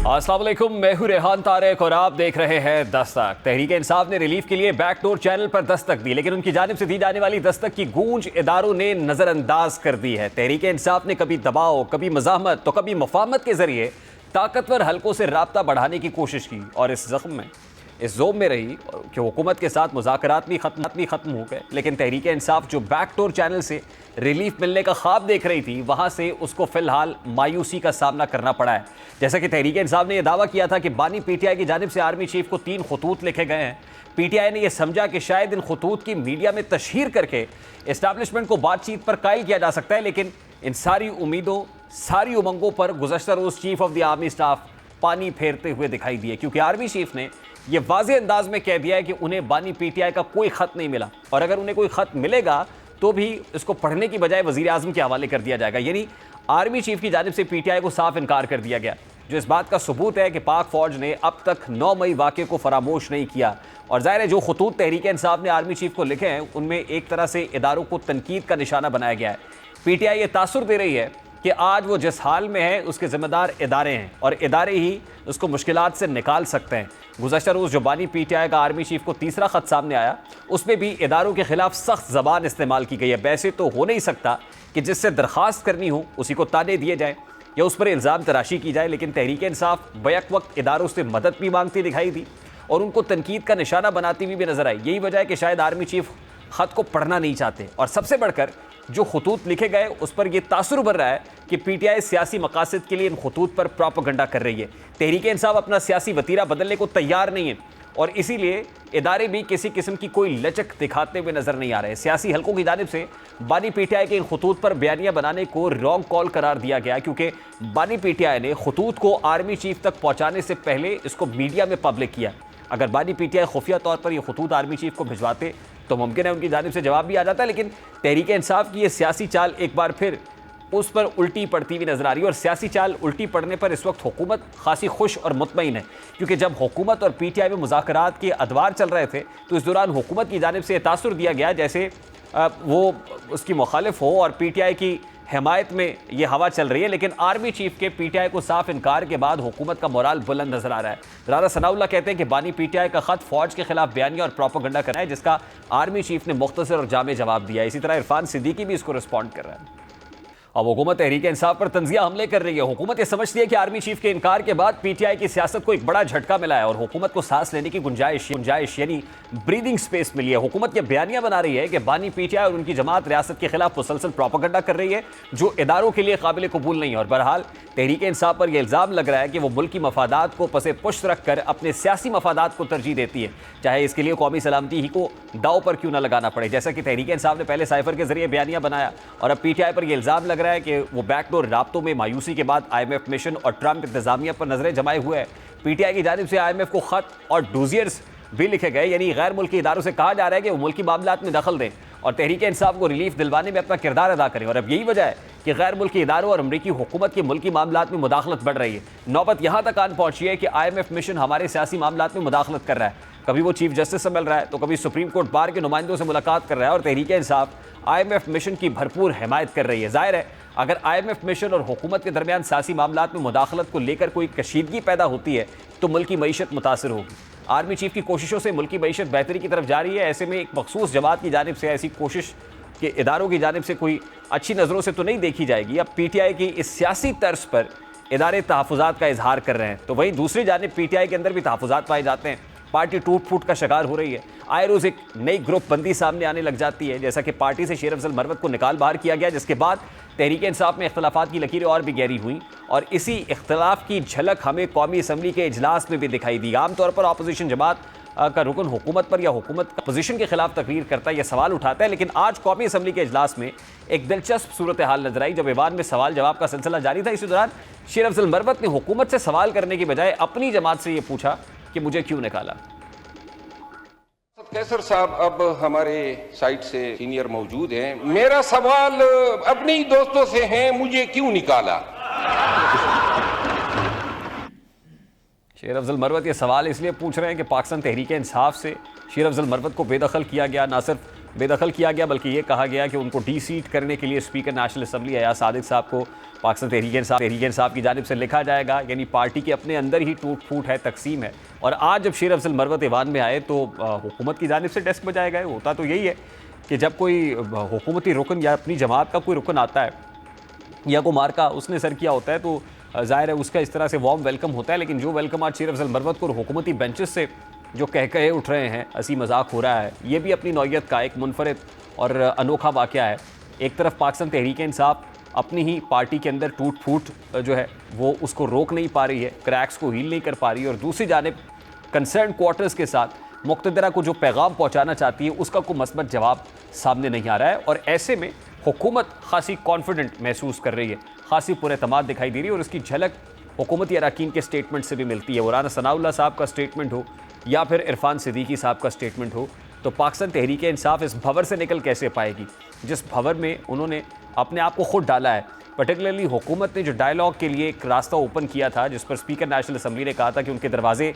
अस्सलाम वालेकुम, मैं हूं रेहान तारिक और आप देख रहे हैं दस्तक। तहरीक इंसाफ ने रिलीफ के लिए बैकडोर चैनल पर दस्तक दी, लेकिन उनकी जानिब से दी जाने वाली दस्तक की गूंज इदारों ने नजरअंदाज कर दी है। तहरीक इंसाफ ने कभी दबाव, कभी मज़ाहमत तो कभी मुफाहमत के जरिए ताकतवर हलकों से राब्ता बढ़ाने की कोशिश की और इस जख्म में, इस जोम में रही कि हुकूमत के साथ मुज़ाकरात भी ख़त्म हो गए, लेकिन तहरीक इंसाफ जो बैकडोर चैनल से रिलीफ मिलने का ख्वाब देख रही थी, वहाँ से उसको फ़िलहाल मायूसी का सामना करना पड़ा है। जैसा कि तहरीक इंसाफ ने यह दावा किया था कि बानी पीटीआई की जानिब से आर्मी चीफ को 3 खतूत लिखे गए हैं। पीटीआई ने यह समझा कि शायद इन खतूत की मीडिया में तशहीर करके इस्टेब्लिशमेंट को बातचीत पर कायल किया जा सकता है, लेकिन इन सारी उम्मीदों, सारी उमंगों पर गुज़श्ता रोज़ chief of the army staff पानी फेरते हुए दिखाई दिए, क्योंकि आर्मी चीफ ने यह वाज़ेह अंदाज में कह दिया है कि उन्हें बानी पीटीआई का कोई ख़त नहीं मिला, और अगर उन्हें कोई ख़त मिलेगा तो भी इसको पढ़ने की बजाय वज़ीर आज़म के हवाले कर दिया जाएगा। यानी आर्मी चीफ की जानिब से पीटीआई को साफ इनकार कर दिया गया, जो इस बात का सबूत है कि पाक फ़ौज ने अब तक 9 मई वाक़े को फरामोश नहीं किया। और ज़ाहिर है जो खतूत तहरीक इंसाफ ने आर्मी चीफ को लिखे हैं, उनमें एक तरह से इदारों को तनकीद का निशाना बनाया गया है। पीटीआई ये तासुर दे रही है कि आज वो जिस हाल में है उसके ज़िम्मेदार इदारे हैं और इदारे ही उसको मुश्किलात से निकाल सकते हैं। गुज़श्ता रोज़ जो बानी पीटीआई का आर्मी चीफ को तीसरा ख़त सामने आया, उसमें भी इदारों के खिलाफ सख्त ज़बान इस्तेमाल की गई है। वैसे तो हो नहीं सकता कि जिससे दरख्वास्त करनी हो उसी को ताने दिए जाए या उस पर इल्ज़ाम तराशी की जाए, लेकिन तहरीक इंसाफ बैक वक्त इदारों से मदद भी मांगती दिखाई दी और उनको तनकीद का निशाना बनाती हुई भी नजर आई। यही वजह है कि शायद आर्मी चीफ ख़त को पढ़ना नहीं चाहते, और सबसे बढ़कर जो खतूत लिखे गए उस पर यह तासुर बन रहा है कि पीटीआई सियासी मकासद के लिए इन खतूत पर प्रोपेगेंडा कर रही है। तहरीक इंसाफ अपना सियासी वतीरा बदलने को तैयार नहीं है और इसीलिए इदारे भी किसी किस्म की कोई लचक दिखाते हुए नजर नहीं आ रहे। सियासी हलकों की जानिब से बानी पीटीआई के इन खतूत पर बयानियां बनाने को रॉन्ग कॉल करार दिया गया, क्योंकि बानी पीटीआई ने खतूत को आर्मी चीफ तक पहुंचाने से पहले इसको मीडिया में पब्लिक किया। अगर बानी पीटीआई खुफिया तौर पर यह खतूत आर्मी चीफ को भिजवाते तो मुमकिन है उनकी जानिब से जवाब भी आ जाता है, लेकिन तहरीक इंसाफ की ये सियासी चाल एक बार फिर उस पर उल्टी पड़ती हुई नजर आ रही है। और सियासी चाल उल्टी पड़ने पर इस वक्त हुकूमत खासी खुश और मुतमईन है, क्योंकि जब हुकूमत और पीटीआई में मुज़ाकरात के अदवार चल रहे थे तो इस दौरान हुकूमत की जानिब से तासुर दिया गया जैसे वो उसकी मुखालिफ हो और पीटीआई की हिमायत में ये हवा चल रही है। लेकिन आर्मी चीफ के पीटीआई को साफ इनकार के बाद हुकूमत का मोराल बुलंद नजर आ रहा है। राना सनाउल्लाह कहते हैं कि बानी पीटीआई का खत फौज के खिलाफ बयानिया और प्रोपेगेंडा करना है, जिसका आर्मी चीफ ने मुख्तसर और जामे जवाब दिया। इसी तरह इरफान सिद्दीकी भी इसको रिस्पॉन्ड कर रहा है। अब हुकूमत तहरीक इंसाफ पर तंजिया हमले कर रही है। हुकूमत ये समझती है कि आर्मी चीफ के इनकार के बाद पीटीआई की सियासत को एक बड़ा झटका मिला है और हुकूमत को सांस लेने की गुंजाइश यानी ब्रीदिंग स्पेस मिली है। हुकूमत ये बयानियां बना रही है कि बानी पीटीआई और उनकी जमात रियासत के खिलाफ मुसलसल प्रोपेगेंडा कर रही है, जो इदारों के लिए काबिल कबूल नहीं है। और बहरहाल तहरीक इंसाफ पर यह इल्ज़ाम लग रहा है कि वो मुल्की मफादात को पसे पुश्त रखकर अपने सियासी मफादात को तरजीह देती है, चाहे इसके लिए कौमी सलामती ही को दाव पर क्यों न लगाना पड़े। जैसा कि तहरीक इंसाफ ने पहले साइफर के जरिए बयानियां बनाया और अब पीटीआई पर यह इल्ज़ाम लग रहा है कि वो बैकडोर राब्तों में मायूसी के बाद IMF मिशन और ट्रंप इंतजामिया पर नजरें जमाए हुए है। पीटीआई की जानिब से IMF को खत और डोजियर्स भी लिखे गए, यानी गैर मुल्की इदारों से कहा जा रहा है कि वो मुल्की मामलात में दखल दें और तहरीक इंसाफ को रिलीफ दिलवाने में अपना किरदार अदा करें। और अब यही वजह है कि गैर मुल्की इदारों और अमरीकी हुकूमत की मुल्की मामलात में मुदाखलत बढ़ रही है। नौबत यहाँ तक आन पहुंची है कि IMF मिशन हमारे सियासी मामलात में मुदाखलत कर रहा है। कभी वो चीफ जस्टिस से मिल रहा है तो कभी सुप्रीम कोर्ट बार के नुमाइंदों से मुलाकात कर रहा है और तहरीक इंसाफ IMF मिशन की भरपूर हिमायत कर रही है। जाहिर है अगर IMF मिशन और हुकूमत के दरमियान सियासी मामलात में मुदाखलत को लेकर कोई कशीदगी पैदा होती है तो मुल्की मईशत मुतासर होगी। आर्मी चीफ की कोशिशों से मुल्की मईशत बेहतरी की तरफ जा रही है। ऐसे में एक मखसूस जमात की जानिब से ऐसी कोशिश के इदारों की जानिब से कोई अच्छी नज़रों से तो नहीं देखी जाएगी। अब पीटीआई की इस सियासी तर्ज पर इदारे तहफ़्फ़ुज़ात का इजहार कर रहे हैं, तो वहीं दूसरी जानिब पीटीआई के अंदर भी तहफ़्फ़ुज़ात पाए जाते हैं। पार्टी टूट फूट का शिकार हो रही है। आए रोज़ एक नई ग्रुप बंदी सामने आने लग जाती है, जैसा कि पार्टी से शेर अफजल मरवत को निकाल बाहर किया गया, जिसके बाद तहरीक इंसाफ में इख्तलाफात की लकीरें और भी गहरी हुई और इसी इख्तलाफ की झलक हमें कौमी असम्बली के इजलास में भी दिखाई दी। आमतौर पर अपोजिशन जमात का रुकन हुकूमत पर या हुकूमत का पोजीशन के खिलाफ तकरीर करता है या सवाल उठाता है, लेकिन आज कौमी असम्बली के इजलास में एक दिलचस्प सूरत हाल नजर आई। जब ईवान में सवाल जवाब का सिलसिला जारी था, इसी दौरान शेर अफजल मरवत ने हुकूमत से सवाल करने की बजाय अपनी जमात से यह पूछा कि मुझे क्यों निकाला। कैसर साहब अब हमारे साइड से सीनियर मौजूद हैं। मेरा सवाल अपने ही दोस्तों से है, मुझे क्यों निकाला। शेर अफजल मरवत ये सवाल इसलिए पूछ रहे हैं कि पाकिस्तान तहरीक इंसाफ से शेर अफजल मरवत को बेदखल किया गया। ना सिर्फ बेदखल किया गया, बल्कि ये कहा गया कि उनको डी-सीट करने के लिए speaker national assembly Ayaz Sadiq साहब को पाकिस्तान तहरीक इंसाफ की जानिब से लिखा जाएगा। यानी पार्टी के अपने अंदर ही टूट फूट है, तकसीम है। और आज जब शेर अफजल मरवत ईवान में आए तो हुकूमत की जानिब से डेस्क बजाए गए। होता तो यही है कि जब कोई हुकूमती रुकन या अपनी जमात का कोई रुकन आता है या को मार्का उसने सर किया होता है तो ज़ाहिर है उसका इस तरह से वार्म वेलकम होता है। लेकिन जो वेलकम आज शेर अफजल मरवत को हुकूमती बेंचेस से जो कहे उठ रहे हैं, हंसी मजाक हो रहा है, ये भी अपनी नौयत का एक मुनफरद और अनोखा वाक़या है। एक तरफ पाकिस्तान तहरीक इंसाफ अपनी ही पार्टी के अंदर टूट फूट जो है वो उसको रोक नहीं पा रही है, क्रैक्स को हील नहीं कर पा रही है, और दूसरी जानिब कंसर्न क्वार्टर्स के साथ मुक़्तदरा को जो पैगाम पहुँचाना चाहती है उसका कोई मस्बत जवाब सामने नहीं आ रहा है। और ऐसे में हुकूमत खासी कॉन्फिडेंट महसूस कर रही है, खासी पुरएतमाद दिखाई दे रही है, और उसकी झलक हुकूमती अरकान के स्टेटमेंट से भी मिलती है। वो राना सनाउल्लाह साहब का स्टेटमेंट हो या फिर इरफान सिद्दीकी साहब का स्टेटमेंट हो, तो पाकिस्तान तहरीक इंसाफ इस भंवर से निकल कैसे पाएगी जिस भंवर में उन्होंने अपने आप को खुद डाला है। पर्टिकुलरली हुकूमत ने जो डायलॉग के लिए एक रास्ता ओपन किया था, जिस पर स्पीकर नेशनल असम्बली ने कहा था कि उनके दरवाजे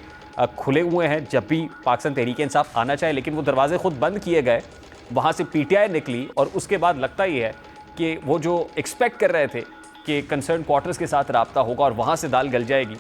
खुले हुए हैं जब भी पाकिस्तान तहरीक इंसाफ आना चाहे, लेकिन वो दरवाजे खुद बंद किए गए। वहाँ से पीटीआई निकली और उसके बाद लगता ही है कि वो जो एक्सपेक्ट कर रहे थे कि कंसर्न क्वार्टर्स के साथ रब्ता होगा और वहाँ से दाल गल जाएगी,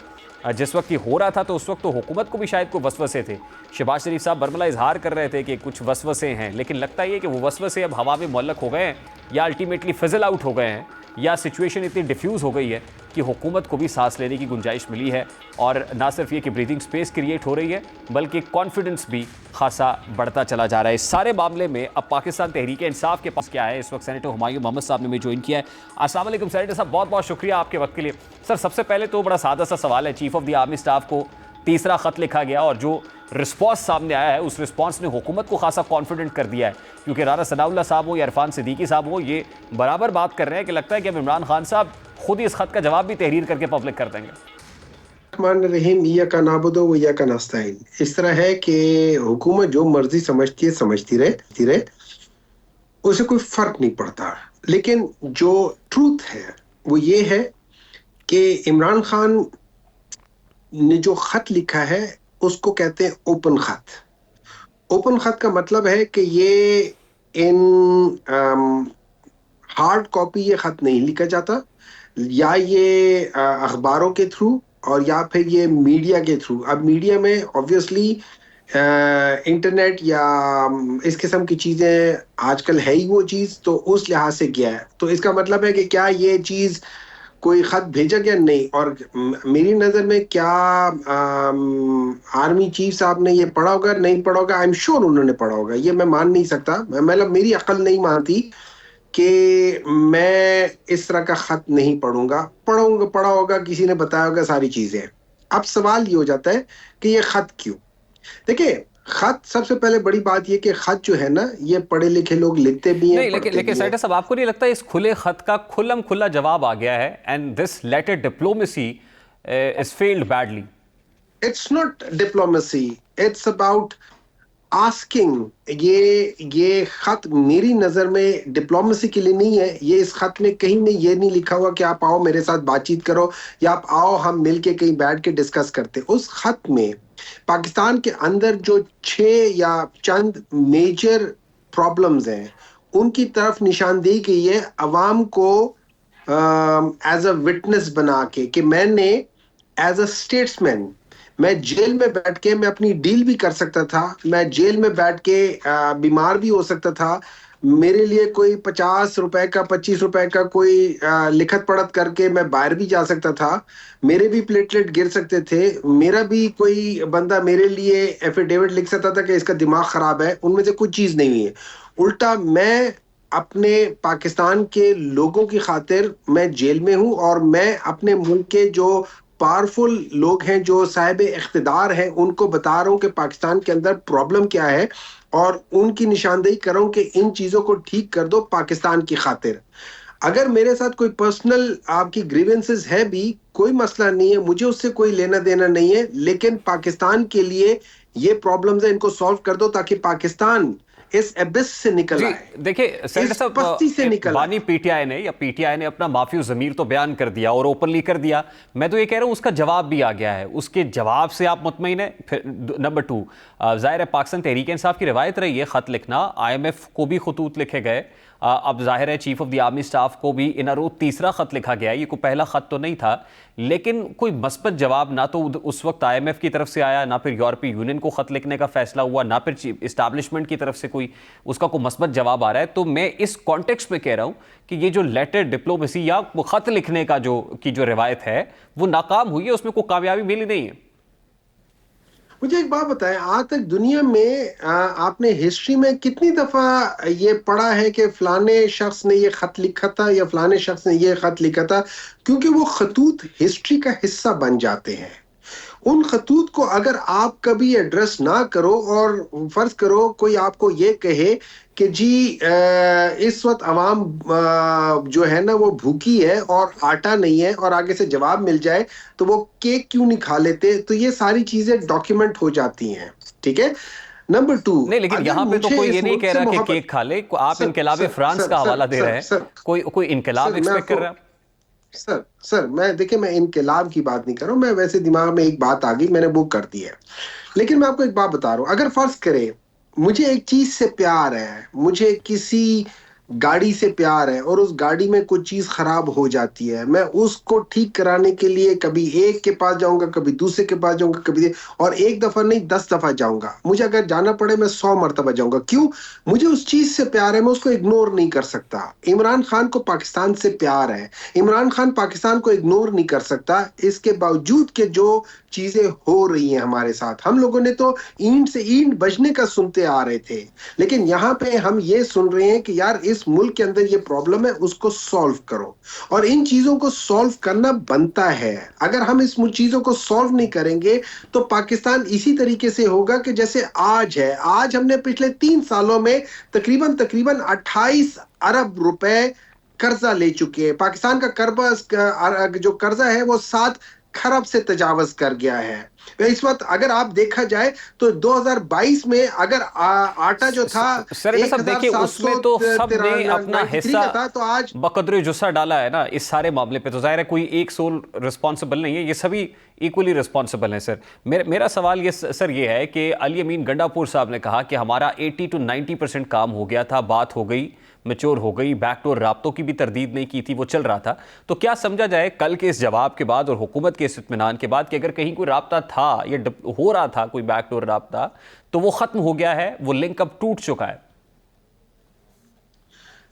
जिस वक्त ये हो रहा था तो उस वक्त तो हुकूमत को भी शायद कोई वसवसे थे। शहबाज शरीफ साहब बरमला इजहार कर रहे थे कि कुछ वसवसे हैं, लेकिन लगता ही है कि वो वसवसे अब हवा में मुअल्लक हो गए हैं या अल्टीमेटली फिजल आउट हो गए हैं, या सिचुएशन इतनी डिफ्यूज़ हो गई है कि हुकूमत को भी सांस लेने की गुंजाइश मिली है। और ना सिर्फ ये कि ब्रीदिंग स्पेस क्रिएट हो रही है, बल्कि कॉन्फिडेंस भी खासा बढ़ता चला जा रहा है। इस सारे मामले में अब पाकिस्तान तहरीक इंसाफ के पास क्या है, इस वक्त सेनेटर हुमायूं मोहम्मद साहब ने भी ज्वाइन किया है। अस्सलाम वालेकुम सेनेटर साहब, बहुत बहुत शुक्रिया आपके वक्त के लिए। सर, सबसे पहले तो बड़ा सादा सा सवाल है, chief of the army staff को तीसरा ख़त लिखा गया और जो रिस्पॉन्स सामने आया है उस रिस्पॉन्स ने हुकूमत को खासा कॉन्फिडेंट कर दिया है, क्योंकि राना सनाउल्लाह साहब हो या इरफान सिद्दीकी साहब हो, ये बराबर बात कर रहे हैं कि लगता है कि अब इमरान खान साहब खुद ही इस खत का जवाब भी तहरीर करके पब्लिक कर देंगे। रहीम इय्याका नाबुदु व इय्याका नस्तईन। इस तरह है कि हुकूमत जो मर्जी समझती रहे, उसे कोई फर्क नहीं पड़ता। लेकिन जो ट्रूथ है वो ये है कि इमरान खान ने जो खत लिखा है उसको कहते हैं ओपन खत। ओपन खत का मतलब है कि ये इन हार्ड कॉपी ये खत नहीं लिखा जाता, या ये अखबारों के थ्रू और या फिर ये मीडिया के थ्रू। अब मीडिया में ऑब्वियसली इंटरनेट या इस किस्म की चीज़ें आजकल है ही वो चीज़, तो उस लिहाज से गया है। तो इसका मतलब है कि क्या ये चीज़ कोई ख़त भेजा गया? नहीं। और मेरी नज़र में क्या आर्मी चीफ साहब ने ये पढ़ा होगा? नहीं पढ़ा होगा। आई एम श्योर उन्होंने पढ़ा होगा, ये मैं मान नहीं सकता, मतलब मेरी अक्ल नहीं मानती कि मैं इस तरह का खत नहीं पढ़ूंगा। पढ़ा होगा, किसी ने बताया होगा सारी चीजें। अब सवाल ये हो जाता है कि ये खत क्यों? देखिए, खत सबसे पहले बड़ी बात ये कि खत जो है ना, ये पढ़े लिखे लोग लिखते भी हैं। नहीं, लेकिन सेनेटर साहब, आपको नहीं लगता इस खुले खत का खुल्लम खुल्ला जवाब आ गया है, and this letter diplomacy is failed badly? It's not diplomacy, it's about asking. ये खत मेरी नजर में डिप्लोमेसी के लिए नहीं है। ये इस खत में कहीं में ये नहीं लिखा हुआ कि आप आओ मेरे साथ बातचीत करो या आप आओ हम मिलके कहीं बैठ के डिस्कस करते। उस खत में पाकिस्तान के अंदर जो 6 या चंद मेजर प्रॉब्लम्स हैं उनकी तरफ निशानदेही की है, अवाम को एज अ विटनेस बना के कि मैंने एज अ स्टेट्समैन, मैं जेल में बैठ के मैं अपनी डील भी कर सकता था, मैं जेल में बैठ के बीमार भी हो सकता था, मेरे लिए कोई 50 रुपए का 25 रुपए का कोई लिखत पढ़त करके मैं बाहर भी जा सकता था, मेरे भी प्लेटलेट गिर सकते थे, मेरा भी कोई बंदा मेरे लिए एफिडेविट लिख सकता था कि इसका दिमाग खराब है। उनमें से कुछ चीज नहीं हुई है। उल्टा मैं अपने पाकिस्तान के लोगों की खातिर मैं जेल में हूं और मैं अपने मुल्क के जो पावरफुल लोग हैं, जो साहिब इख्तिदार हैं, उनको बता रहा हूं कि पाकिस्तान के अंदर प्रॉब्लम क्या है और उनकी निशानदेही कर रहा हूं कि इन चीजों को ठीक कर दो पाकिस्तान की खातिर। अगर मेरे साथ कोई पर्सनल आपकी ग्रीवेंसेस है भी, कोई मसला नहीं है, मुझे उससे कोई लेना देना नहीं है, लेकिन पाकिस्तान के लिए ये प्रॉब्लम्स है, इनको सॉल्व कर दो ताकि पाकिस्तान इस एबिस से निकल जी आए, देखिए सेनेटर इस पस्ती से साहब, निकल बानी आए। पीटीआई ने अपना माफी ज़मीर तो बयान कर दिया और ओपनली कर दिया। मैं तो ये कह रहा हूँ उसका जवाब भी आ गया है, उसके जवाब से आप मुतमईन हैं? फिर नंबर 2, ज़ाहिर है पाकिस्तान तहरीक इंसाफ की रिवायत रही है ख़त लिखना, IMF को भी खतूत लिखे गए, अब जाहिर है chief of the army staff को भी इन रोज तीसरा खत लिखा गया है, ये कोई पहला खत तो नहीं था, लेकिन कोई मस्बत जवाब ना तो उस वक्त IMF की तरफ से आया, ना फिर यूरोपीय यूनियन को खत लिखने का फैसला हुआ, ना फिर इस्टेब्लिशमेंट की तरफ से कोई उसका कोई मस्बत जवाब आ रहा है। तो मैं इस कॉन्टेक्स्ट में कह रहा हूं कि ये जो लेटर डिप्लोमेसी या खत लिखने का जो रिवायत है वो नाकाम हुई है, उसमें कोई कामयाबी मिली नहीं है। मुझे एक बात बताएं, आज तक दुनिया में आपने हिस्ट्री में कितनी दफा ये पढ़ा है कि फलाने शख्स ने ये खत लिखा था या फलाने शख्स ने ये खत लिखा था? क्योंकि वो खतूत हिस्ट्री का हिस्सा बन जाते हैं। उन खतूत को अगर आप कभी एड्रेस ना करो और फर्ज करो कोई आपको ये कहे कि जी इस वक्त अवाम जो है ना वो भूखी है और आटा नहीं है, और आगे से जवाब मिल जाए तो वो केक क्यों नहीं खा लेते, तो ये सारी चीजें डॉक्यूमेंट हो जाती हैं। ठीक है। नंबर 2, नहीं, लेकिन यहाँ पे तो कोई ये नहीं कह रहा कि केक खा ले, आप इनकलाब फ्रांस का हवाला दे रहे हैं, कोई इनकलाब एक्सपेक्ट कर रहा है? सर मैं देखिए, मैं इनकलाब की बात नहीं कर रहा हूं, मैं वैसे दिमाग में एक बात आ गई, मैंने वो कर दी है। लेकिन मैं आपको एक बात बता रहा हूं, अगर फर्ज करें मुझे एक चीज से प्यार है, मुझे किसी गाड़ी से प्यार है और उस गाड़ी में कोई चीज खराब हो जाती है, मैं उसको ठीक कराने के लिए कभी एक के पास जाऊंगा, कभी दूसरे के पास जाऊंगा, और एक दफा नहीं 10 दफा जाऊंगा। मुझे अगर जाना पड़े मैं 100 मरतबा जाऊंगा। क्यों? मुझे उस चीज से प्यार है, मैं उसको इग्नोर नहीं कर सकता। इमरान खान को पाकिस्तान से प्यार है, इमरान खान पाकिस्तान को इग्नोर नहीं कर सकता, इसके बावजूद के जो चीजें हो रही हैं हमारे साथ। हम लोगों ने तो ईंट से ईंट बजने का सुनते आ रहे थे, लेकिन यहाँ पे हम ये सुन रहे हैं कि यार इस मुल्क के अंदर ये प्रॉब्लम है, उसको सॉल्व करो। और इन चीजों को सॉल्व करना बनता है। अगर हम इस चीजों को सॉल्व नहीं करेंगे तो पाकिस्तान इसी तरीके से होगा कि जैसे आज है। आज हमने पिछले 3 सालों में तकरीबन 28 अरब रुपए कर्जा ले चुके हैं। पाकिस्तान का जो कर्जा है वो 7 खरब से तजावज कर गया है। इस वक्त अगर आप देखा जाए तो 2022 में अगर आटा जो था सर साहब देखिए, उसमें तो सबने अपना हिस्सा था, तो आज बकदरे जुस्सा डाला है ना इस सारे मामले पे। तो जाहिर है कोई एक सोल रिस्पॉन्सिबल नहीं है, ये सभी इक्वली रिस्पॉन्सिबल हैं। सर मेरा सवाल ये है कि अली अमीन गंडापुर साहब ने कहा कि हमारा 80 to 90% काम हो गया था, बात हो गई, मैच्योर हो गई, बैकडोर राब्तों की भी तरदीद नहीं की थी, वो चल रहा था। तो क्या समझा जाए कल के इस जवाब के बाद और हुकूमत के इस इत्मीनान के बाद कि अगर कहीं कोई राब्ता था या हो रहा था कोई बैकडोर राब्ता, तो वो खत्म हो गया है, वो लिंक अब टूट चुका है?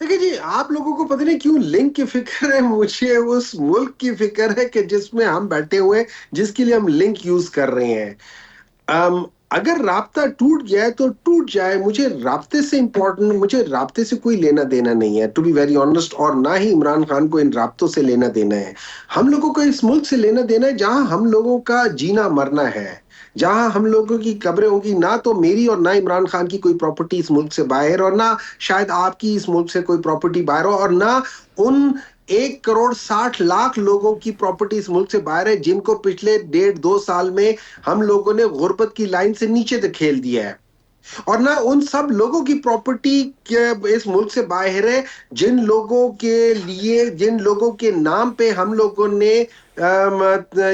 देखिए जी, आप लोगों को पता नहीं क्यों लिंक की फिक्र है, मुझे उस मुल्क की फिक्र है कि जिसमें हम बैठे हुए हैं, जिसके लिए हम लिंक यूज कर रहे हैं। अगर राब्ता टूट गया है तो टूट जाए, मुझे राब्ते से मुझे राब्ते से कोई लेना देना नहीं है, टू बी वेरी ऑनेस्ट, और ना ही इमरान खान को इन राब्तों से लेना देना है। हम लोगों को इस मुल्क से लेना देना है जहां हम लोगों का जीना मरना है, जहां हम लोगों की कब्रें होंगी। ना तो मेरी और ना इमरान खान की कोई प्रॉपर्टी इस मुल्क से बाहर, और ना शायद आपकी इस मुल्क से कोई प्रॉपर्टी बाहर हो, और ना उन 1,60,00,000 लोगों की प्रॉपर्टी इस मुल्क से बाहर है जिनको पिछले 1.5-2 साल में हम लोगों ने गुर्बत की लाइन से नीचे धकेल दिया है, और ना उन सब लोगों की प्रॉपर्टी इस मुल्क से बाहर है जिन लोगों के नाम पे हम लोगों ने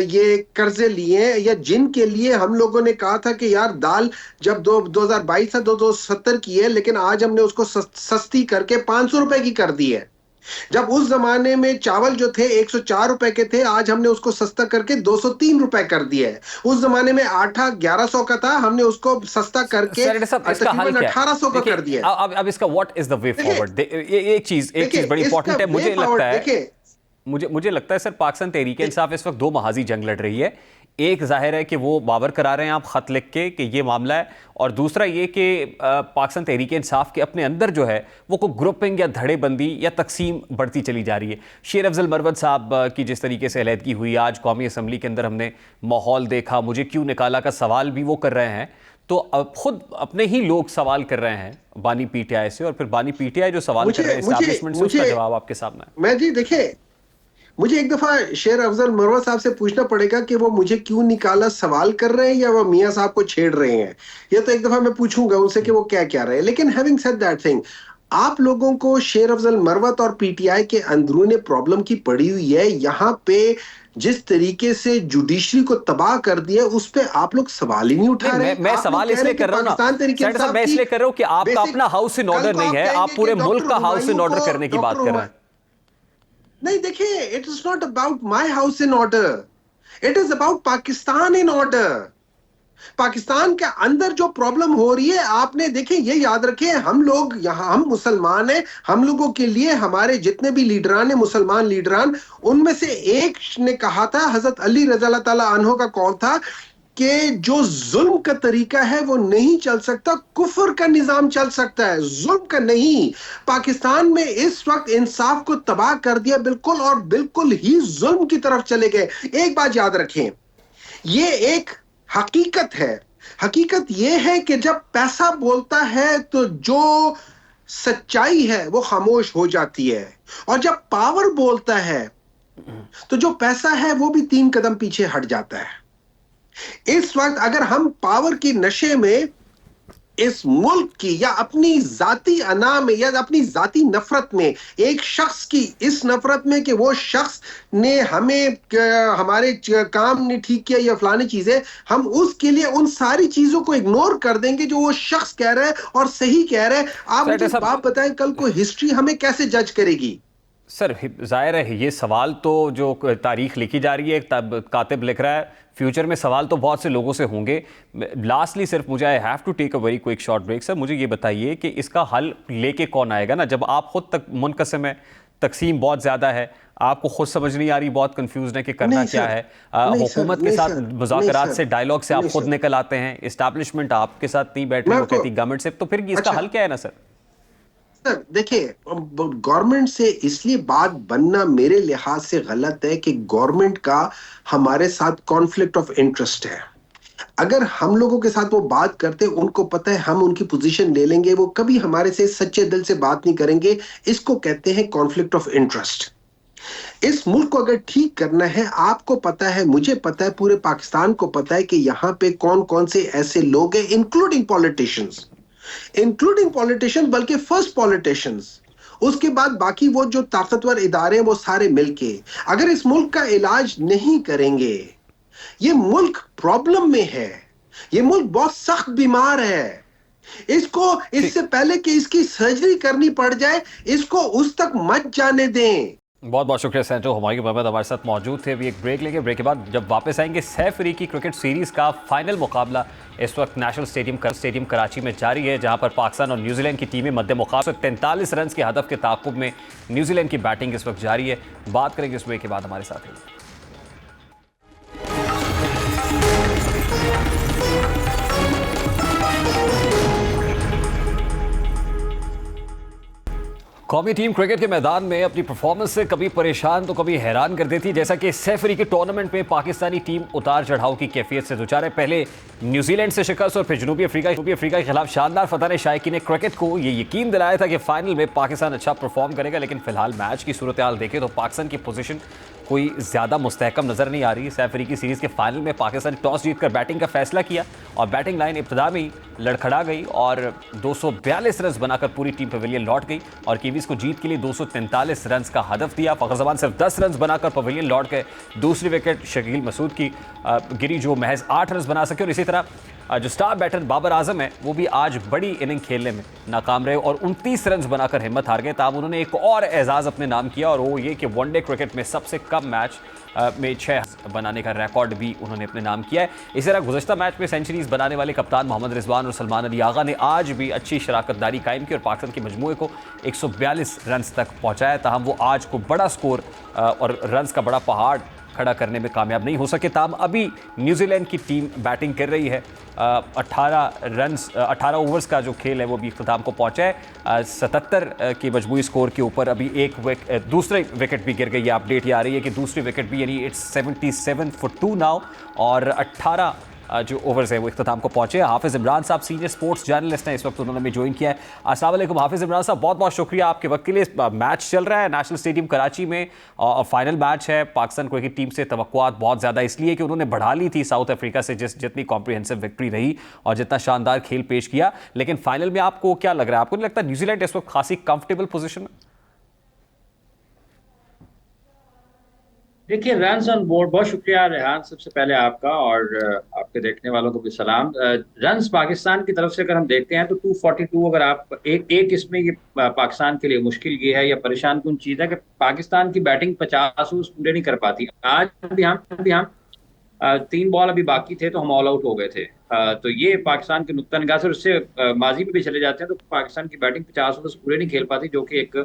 ये कर्जे लिए हैं, या जिनके लिए हम लोगों ने कहा था कि यार दाल जब 2022 से 270 की है, लेकिन आज हमने उसको सस्ती करके 500 रुपए की कर दी है। जब उस जमाने में चावल जो थे 104 रुपए के थे, आज हमने उसको सस्ता करके 203 रुपए कर दिया है। उस जमाने में आटा 1100 का था, हमने उसको सस्ता करके तकरीबन 1800 का कर दिया। अब इसका what is the way forward? एक चीज बड़ी इंपॉर्टेंट है, मुझे लगता है सर, पाकिस्तान तहरीक इंसाफ इस वक्त 2 महाजी जंग लड़ रही है। एक जाहिर है कि वो बावर करा रहे हैं आप खत लिख के कि ये मामला है, और दूसरा ये कि पाकिस्तान तहरीक इंसाफ के अपने अंदर जो है वो कोई ग्रुपिंग या धड़ेबंदी या तकसीम बढ़ती चली जा रही है। शेर अफजल मरवत साहब की जिस तरीके से अलहदगी हुई, आज कौमी असम्बली के अंदर हमने माहौल देखा, मुझे क्यों निकाला का सवाल भी वो कर रहे हैं, तो अब खुद अपने ही लोग सवाल कर रहे हैं बानी पीटीआई से, और फिर बानी पीटीआई जो सवाल कर रहे हैं एस्टैब्लिशमेंट से, उसका जवाब आपके सामने है। मैं जी देखिए, मुझे एक दफा शेर अफजल मरवा साहब से पूछना पड़ेगा कि वो मुझे क्यों निकाला सवाल कर रहे हैं या वो मियां साहब को छेड़ रहे हैं। ये तो एक दफा मैं पूछूंगा उनसे कि वो क्या क्या रहे हैं। लेकिन हैविंग सेड दैट थिंग, आप लोगों को शेर अफजल मरवत और पीटीआई के अंदरूनी प्रॉब्लम की पड़ी हुई है। यहाँ पे जिस तरीके से जुडिशरी को तबाह कर दिया उस पे आप लोग सवाल ही नहीं उठा रहे। मैं सवाल इसलिए कर रहा हूं ना सेठ साहब, मैं इसलिए कर रहा हूं कि आपका अपना हाउस इन ऑर्डर नहीं है, आप पूरे मुल्क का हाउस इन ऑर्डर करने की बात कर रहे हैं। नहीं देखिए, it is not about my house in order, it is about Pakistan in order. Pakistan के अंदर जो प्रॉब्लम हो रही है, आपने देखे, ये याद रखें, हम लोग यहाँ, हम मुसलमान हैं, हम लोगों के लिए हमारे जितने भी लीडरान हैं, मुसलमान लीडरान, उनमें से एक ने कहा था, हजरत अली रज़ी अल्लाह ताला अन्हु का कौल था कि जो जुल्म का तरीका है वो नहीं चल सकता, कुफर का निजाम चल सकता है, जुल्म का नहीं। पाकिस्तान में इस वक्त इंसाफ को तबाह कर दिया बिल्कुल, और बिल्कुल ही जुल्म की तरफ चले गए। एक बात याद रखें, ये एक हकीकत है। हकीकत यह है कि जब पैसा बोलता है तो जो सच्चाई है वो खामोश हो जाती है, और जब पावर बोलता है तो जो पैसा है वो भी 3 कदम पीछे हट जाता है। इस वक्त अगर हम पावर की नशे में इस मुल्क की या अपनी जाती अना में या अपनी जाती नफरत में, एक शख्स की इस नफरत में कि वो शख्स ने हमें हमारे काम नहीं ठीक किया या फलानी चीजें, हम उसके लिए उन सारी चीजों को इग्नोर कर देंगे जो वो शख्स कह रहा है और सही कह रहा है। आप मुझे बात बताएं, कल को हिस्ट्री हमें कैसे जज करेगी? सर जाहिर है ये सवाल तो जो तारीख लिखी जा रही है, तब कातिब लिख रहा है, फ्यूचर में सवाल तो बहुत से लोगों से होंगे। लास्टली सिर्फ मुझे I have to take a very quick short break. Sir मुझे ये बताइए कि इसका हल लेके कौन आएगा ना, जब आप खुद तक मुनकसम है, तकसीम बहुत ज़्यादा है, आपको खुद समझ नहीं आ रही, बहुत कंफ्यूज है कि करना क्या है, हुकूमत के साथ मुज़ाकरात से, डायलॉग से आप खुद निकल आते हैं, इस्टेब्लिशमेंट आपके साथ नहीं बैठ रही, वो कहती गवर्नमेंट से, तो फिर इसका हल क्या है ना सर? सर देखिए, गवर्नमेंट से इसलिए बात बनना मेरे लिहाज से गलत है कि गवर्नमेंट का हमारे साथ कॉन्फ्लिक्ट ऑफ इंटरेस्ट है। अगर हम लोगों के साथ वो बात करते, उनको पता है हम उनकी पोजीशन ले लेंगे, वो कभी हमारे से सच्चे दिल से बात नहीं करेंगे। इसको कहते हैं कॉन्फ्लिक्ट ऑफ इंटरेस्ट। इस मुल्क को अगर ठीक करना है, आपको पता है, मुझे पता है, पूरे पाकिस्तान को पता है कि यहां पे कौन कौन से ऐसे लोग हैं, इंक्लूडिंग पॉलिटिशियंस, बल्कि फर्स्ट पॉलिटिशियंस, उसके बाद बाकी वो जो ताकतवर इदारे हैं वो सारे मिलके अगर इस मुल्क का इलाज नहीं करेंगे, ये मुल्क प्रॉब्लम में है, ये मुल्क बहुत सख्त बीमार है। इसको इससे पहले कि इसकी सर्जरी करनी पड़ जाए, इसको उस तक मत जाने दें। बहुत बहुत शुक्रिया सेंटर हुमायूं अहमद हमारे साथ मौजूद थे। अभी एक ब्रेक लेंगे, ब्रेक के बाद जब वापस आएंगे, सैफ अली की क्रिकेट सीरीज़ का फाइनल मुकाबला इस वक्त नेशनल स्टेडियम कराची में जारी है, जहां पर पाकिस्तान और न्यूजीलैंड की टीमें मध्य मुकाबले 43 रन के हदफ के ताक़ुब में न्यूजीलैंड की बैटिंग इस वक्त जारी है। बात करेंगे इस ब्रेक के बाद, हमारे साथ रहिए। कौमी टीम क्रिकेट के मैदान में अपनी परफॉर्मेंस से कभी परेशान तो कभी हैरान कर देती, जैसा कि सैफ अली के टूर्नामेंट में पाकिस्तानी टीम उतार चढ़ाव की कैफियत से गुजरे। पहले न्यूजीलैंड से शिकस्त और फिर जनूबी अफ्रीका के खिलाफ शानदार फतह ने शायकीन क्रिकेट को ये यकीन दिलाया था कि फाइनल में पाकिस्तान अच्छा परफॉर्म करेगा। लेकिन फिलहाल मैच की सूरत हाल देखें तो पाकिस्तान की पोजीशन कोई ज़्यादा मुस्तहकम नज़र नहीं आ रही। सैफ अली की सीरीज़ के फाइनल में पाकिस्तान टॉस जीतकर बैटिंग का फैसला किया और बैटिंग लाइन इब्तिदा में ही लड़खड़ा गई और 242 रन बनाकर पूरी टीम पवेलियन लौट गई और कीवीज़ को जीत के लिए 243 रन का हदफ दिया। फ़खर ज़मान सिर्फ 10 रन बनाकर पवेलियन लौट गए। दूसरी विकेट शकील मसूद की गिरी, जो महज 8 रन बना सके। और इसी तरह जो स्टार बैटर बाबर आजम है वो भी आज बड़ी इनिंग खेलने में नाकाम रहे और 29 रन बनाकर हिम्मत हार गए। तब उन्होंने एक और एजाज़ अपने नाम किया और वो ये कि वनडे क्रिकेट में सबसे कम मैच में 6 बनाने का रिकॉर्ड भी उन्होंने अपने नाम किया है। इसी तरह गुज़श्ता मैच में सेंचुरीज बनाने वाले कप्तान मोहम्मद रिजवान और सलमान अली आगा ने आज भी अच्छी शराकतदारी कायम की और पाकिस्तान के मजमूए को 142 रन तक पहुँचाया। ताहम वो आज को बड़ा स्कोर और रन का बड़ा पहाड़ खड़ा करने में कामयाब नहीं हो सके। ताहम अभी न्यूजीलैंड की टीम बैटिंग कर रही है। 18 ओवर्स का जो खेल है वो भी इख्तिताम को पहुंचा है। 77 के मजमूई स्कोर के ऊपर अभी दूसरे विकेट भी गिर गई। ये अपडेट ये आ रही है कि दूसरी विकेट भी, यानी इट्स 77 for 2 नाउ और 18 जो ओवर्स है वो इख्तिताम को पहुंचे। हाफिज इमरान साहब सीनियर स्पोर्ट्स जर्नलिस्ट हैं, इस वक्त उन्होंने भी ज्वाइन किया है। अस्सलाम वालेकुम हाफिज इमरान साहब, बहुत बहुत शुक्रिया आपके वक्त के लिए। मैच चल रहा है नेशनल स्टेडियम कराची में और फाइनल मैच है। पाकिस्तान क्रिकेट टीम से तवक्कुआत बहुत ज़्यादा इसलिए कि उन्होंने बढ़ा ली थी साउथ अफ्रीका से जितनी कॉम्प्रिहेंसिव विक्ट्री रही और जितना शानदार खेल पेश किया, लेकिन फाइनल में आपको क्या लग रहा है? आपको नहीं लगता न्यूजीलैंड इस वक्त खासी कंफर्टेबल पोजीशन में? देखिए, रन्स ऑन बोर्ड, बहुत शुक्रिया रेहान सबसे पहले आपका, और आपके देखने वालों को भी सलाम। रन्स पाकिस्तान की तरफ से अगर हम देखते हैं तो 242, अगर आप एक इसमें ये पाकिस्तान के लिए मुश्किल ये है या परेशान कुन चीज़ है कि पाकिस्तान की बैटिंग 50 ओवर्स पूरे नहीं कर पाती। आज भी हम 3 बॉल अभी बाकी थे तो हम ऑल आउट हो गए थे। तो ये पाकिस्तान के नुक्ता निगाह से, और इससे माजी में भी चले जाते हैं तो पाकिस्तान की बैटिंग 50 ओवर्स पूरे नहीं खेल पाती, जो कि एक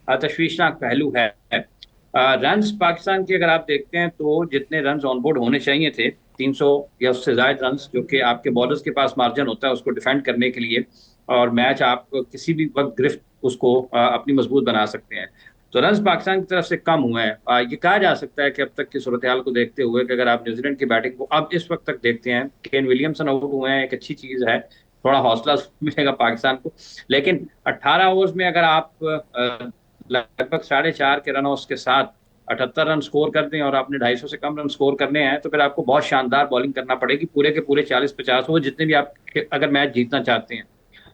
तशवीशनाक पहलू है। रन्स पाकिस्तान के अगर आप देखते हैं तो जितने रन्स ऑन बोर्ड होने चाहिए थे, 300 या उससे ज़्यादा रन्स, जो कि आपके बॉलर्स के पास मार्जिन होता है उसको डिफेंड करने के लिए, और मैच आप किसी भी वक्त गिरफ्त उसको अपनी मजबूत बना सकते हैं। तो रन्स पाकिस्तान की तरफ से कम हुए हैं। ये कहा जा सकता है कि अब तक की सूरत हाल को देखते हुए कि अगर आप न्यूजीलैंड की बैटिंग को अब इस वक्त तक देखते हैं, केन विलियमसन आउट हुए हैं, एक अच्छी चीज़ है, थोड़ा हौसला मिलेगा पाकिस्तान को। लेकिन 18 ओवर्स में अगर आप लगभग 4.5 के रन के साथ 78 रन स्कोर कर दें और आपने 250 से कम रन स्कोर करने हैं, तो फिर आपको बहुत शानदार बॉलिंग करना पड़ेगी पूरे के पूरे 40-50 ओवर, जितने भी आप अगर मैच जीतना चाहते हैं।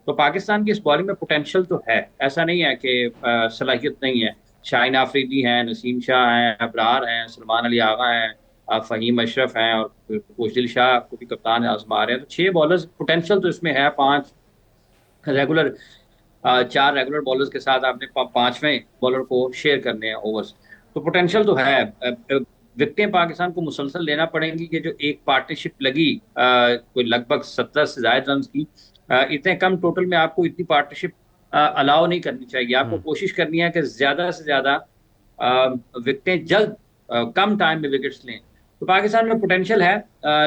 तो पाकिस्तान की इस बॉलिंग में पोटेंशियल तो है, ऐसा नहीं है कि सलाहियत नहीं है। शाहीन आफरीदी हैं, नसीम शाह हैं, अबरार हैं, सलमान अली आगा हैं, फ़हीम अशरफ हैं, और खुशदिल शाह को भी कप्तान आजमा रहे हैं। तो 6 बॉलर्स, पोटेंशियल तो इसमें है। 4 रेगुलर बॉलर्स के साथ आपने 5वें बॉलर को शेयर करने हैं ओवर्स, तो पोटेंशियल तो है। विकेटें पाकिस्तान को मुसलसल लेना पड़ेंगी कि जो एक पार्टनरशिप लगी कोई लगभग 70 से ज़्यादा रन की, इतने कम टोटल में आपको इतनी पार्टनरशिप अलाउ नहीं करनी चाहिए। आपको कोशिश करनी है कि ज़्यादा से ज़्यादा विकेटें जल्द कम टाइम में विकेट्स लें। तो पाकिस्तान में पोटेंशियल है,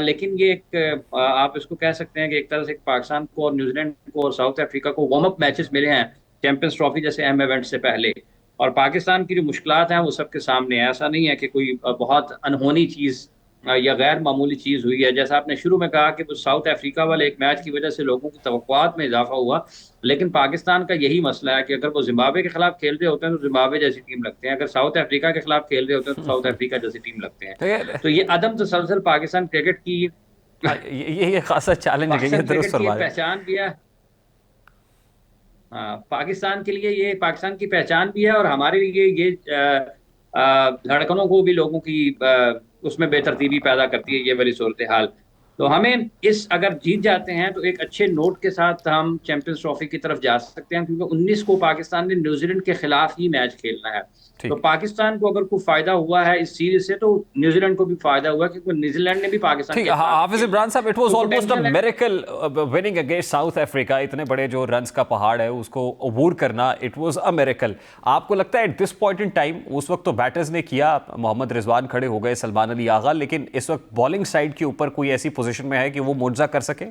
लेकिन ये एक आप इसको कह सकते हैं कि एक तरह से पाकिस्तान को और न्यूजीलैंड को और साउथ अफ्रीका को वार्म अप मैचेस मिले हैं चैंपियंस ट्रॉफी जैसे अहम इवेंट से पहले, और पाकिस्तान की जो मुश्किलात हैं वो सबके सामने है। ऐसा नहीं है कि कोई बहुत अनहोनी चीज़ या गैर मामूली चीज़ हुई है। जैसा आपने शुरू में कहा कि वो साउथ अफ्रीका वाले एक मैच की वजह से लोगों की तवक्कुआत में इजाफा हुआ, लेकिन पाकिस्तान का यही मसला है कि अगर वो जिम्बाब्वे के खिलाफ खेल रहे होते हैं तो जिम्बाब्वे जैसी टीम लगते हैं, अगर साउथ अफ्रीका के खिलाफ खेल रहे होते हैं तो साउथ अफ्रीका जैसी टीम लगते हैं। तो ये अदम तसलसल पाकिस्तान क्रिकेट की ये खासा चैलेंज है, ये दुरुस्त फरमाया। पहचान भी है। हाँ, पाकिस्तान के लिए ये पाकिस्तान की पहचान भी है, और हमारे लिए ये धड़कनों को भी लोगों की उसमें बेतरतीबी पैदा करती है ये वाली सूरत हाल। तो हमें अगर जीत जाते हैं तो एक अच्छे नोट के साथ हम चैंपियंस ट्रॉफी की तरफ जा सकते हैं, क्योंकि 19 को पाकिस्तान ने न्यूजीलैंड के खिलाफ ही मैच खेलना है। तो पाकिस्तान को अगर कोई फायदा हुआ है इस सीरीज से तो न्यूजीलैंड को भी फायदा हुआ, क्योंकि न्यूजीलैंड ने भी पाकिस्तान के हाफिज इमरान साहब, it was almost a miracle winning against south Africa. इतने बड़े जो रन्स का पहाड़ है उसको अबूर करना, इट वाज अ मिरेकल। आपको लगता है at this point in time, उस वक्त तो बैटर्स ने किया, मोहम्मद रिजवान खड़े हो गए, सलमान अली आगा, लेकिन इस वक्त बॉलिंग साइड के ऊपर कोई ऐसी पोजीशन में है कि वो मुआवजा कर सके?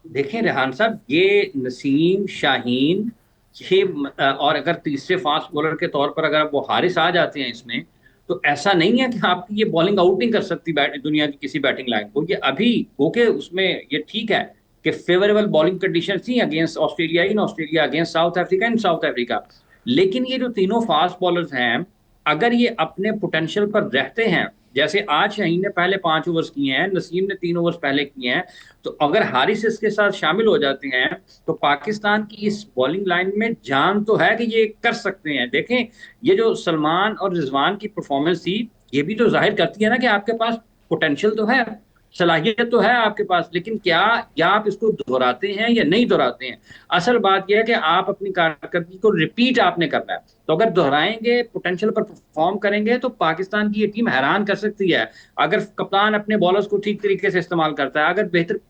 देखें रेहान साहब, ये नसीम, शाहीन, ये और अगर तीसरे फास्ट बॉलर के तौर पर अगर वो हारिस आ जाते हैं इसमें, तो ऐसा नहीं है कि आपकी ये बॉलिंग आउट नहीं कर सकती दुनिया की किसी बैटिंग लाइन को। ये अभी ओके, उसमें ये ठीक है कि फेवरेबल बॉलिंग कंडीशन थी against Australia, in Australia against south Africa, in south Africa, लेकिन ये जो तीनों फास्ट बॉलर्स हैं, अगर ये अपने पोटेंशियल पर रहते हैं, जैसे आज शाहीन ने पहले 5 ओवर्स किए हैं, नसीम ने 3 ओवर्स पहले किए हैं, तो अगर हारिस इसके साथ शामिल हो जाते हैं तो पाकिस्तान की इस बॉलिंग लाइन में जान तो है कि ये कर सकते हैं। देखें, ये जो सलमान और रिजवान की परफॉर्मेंस थी, ये भी तो जाहिर करती है ना कि आपके पास पोटेंशियल तो है, सलाहियत तो है आपके पास, लेकिन क्या आप इसको दोहराते हैं या नहीं दोहराते हैं। असल बात यह है कि आप अपनी कारकर्दगी को रिपीट आपने करना है। तो अगर दोहराएंगे, पोटेंशियल पर परफॉर्म करेंगे, तो पाकिस्तान की ये टीम हैरान कर सकती है। अगर कप्तान अपने बॉलर्स को ठीक तरीके से इस्तेमाल करता है, अगर बेहतर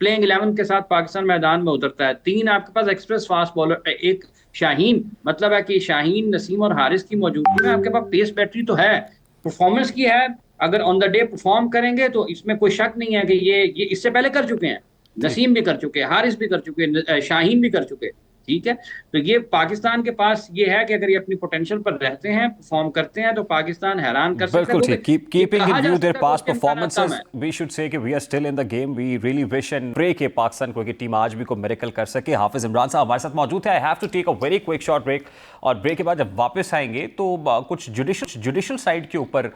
प्लेइंग 11 के साथ पाकिस्तान मैदान में उतरता है, 3 आपके पास एक्सप्रेस फास्ट बॉलर, एक शाहीन, मतलब है कि शाहीन, नसीम और हारिस की मौजूदगी में आपके पास पेस बैटरी तो है, परफॉर्मेंस की है। अगर ऑन द डे परफॉर्म करेंगे तो इसमें कोई शक नहीं है कि ये इससे पहले कर चुके हैं, नसीम भी कर चुके हैं, हारिस भी कर चुके हैं, शाहीन भी कर चुके हैं। ठीक है। तो ये पाकिस्तान के पास ये है कि अगर ये अपनी पोटेंशियल पर रहते हैं, परफॉर्म करते हैं, तो पाकिस्तान हैरान कर सकता है। बिल्कुल ठीक। ये कीपिंग इन कहा जा व्यू देयर सकता है कि पास्ट उसके इम्कानात कम परफॉर्मेंसेस, है। वी शुड से कि we are still in the game. We really wish and pray कि पाकिस्तान को की टीम आज भी कोई मिरेकल कर सके। हाफिज इमरान साहब हमारे साथ मौजूद है। I have to take a very quick short break, और ब्रेक के बाद जब वापस आएंगे तो कुछ जुडिशल साइड के ऊपर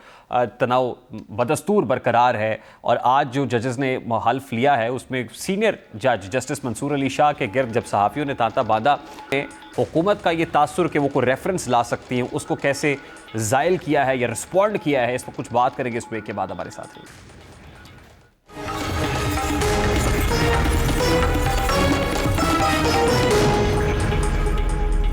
तनाव बदस्तूर बरकरार है। और आज जो जजेस ने हल्फ लिया है उसमें सीनियर जज जस्टिस मंसूर अली शाह के गिर्द जब सहाफ़ियों ने तांता बांधा, हुकूमत का ये तासुर कि वो कोई रेफरेंस ला सकती हैं उसको कैसे ज़ायल किया है या रिस्पॉन्ड किया है, इस पर कुछ बात करेंगे इस ब्रेक के बाद। हमारे साथ रहिए।